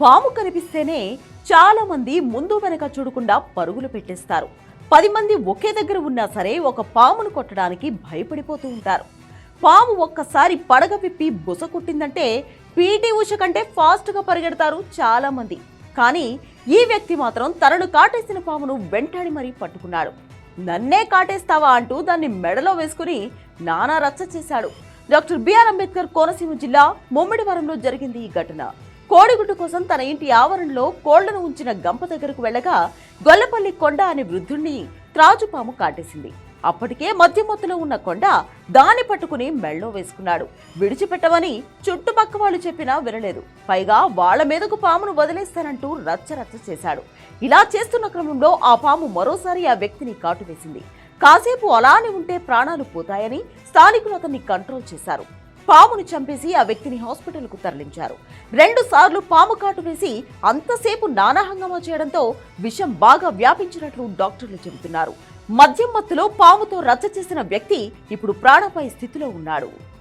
పాము కనిపిస్తేనే చాలా మంది ముందు వెనక చూడకుండా పరుగులు పెట్టేస్తారు. 10 మంది ఒకే దగ్గర ఉన్నా సరే ఒక పామును కొట్టడానికి భయపడిపోతూ ఉంటారు. పాము ఒక్కసారి పడగ విప్పి బుస కొట్టిందంటే పీటీ ఉష కంటే ఫాస్ట్గా పరిగెడతారు చాలా మంది. కానీ ఈ వ్యక్తి మాత్రం తనను కాటేసిన పామును వెంటాడి మరీ పట్టుకున్నాడు. నన్నే కాటేస్తావా అంటూ దాన్ని మెడలో వేసుకుని నానా రచ్చ చేశాడు. డాక్టర్ బిఆర్ అంబేద్కర్ కోనసీమ జిల్లా ముమ్మిడివరంలో జరిగింది ఈ ఘటన. కోడిగుడ్డు కోసం తన ఇంటి ఆవరణలో కోళ్లను ఉంచిన గంప దగ్గరకు వెళ్ళగా గొల్లపల్లి కొండ అనే వృద్ధుణ్ణి త్రాచుపాము కాటేసింది. అప్పటికే మధ్యమొత్తులో ఉన్న కొండ దాన్ని పట్టుకుని మెళ్ళో వేసుకున్నాడు. విడిచిపెట్టమని చుట్టుపక్క వాళ్ళు చెప్పినా వినలేదు. పైగా వాళ్ల మీదకు పామును వదిలేస్తానంటూ రచ్చరచ్చ చేశాడు. ఇలా చేస్తున్న క్రమంలో ఆ పాము మరోసారి ఆ వ్యక్తిని కాటువేసింది. కాసేపు అలానే ఉంటే ప్రాణాలు పోతాయని స్థానికులు అతన్ని కంట్రోల్ చేశారు. పామును చంపేసి ఆ వ్యక్తిని హాస్పిటల్కు తరలించారు. 2 సార్లు పాము కాటు వేసి అంతసేపు నానా హంగామా చేయడంతో విషం బాగా వ్యాపించినట్లు డాక్టర్లు చెబుతున్నారు. మద్యం మత్తులో పాముతో రచ్చ చేసిన వ్యక్తి ఇప్పుడు ప్రాణాపాయ స్థితిలో ఉన్నాడు.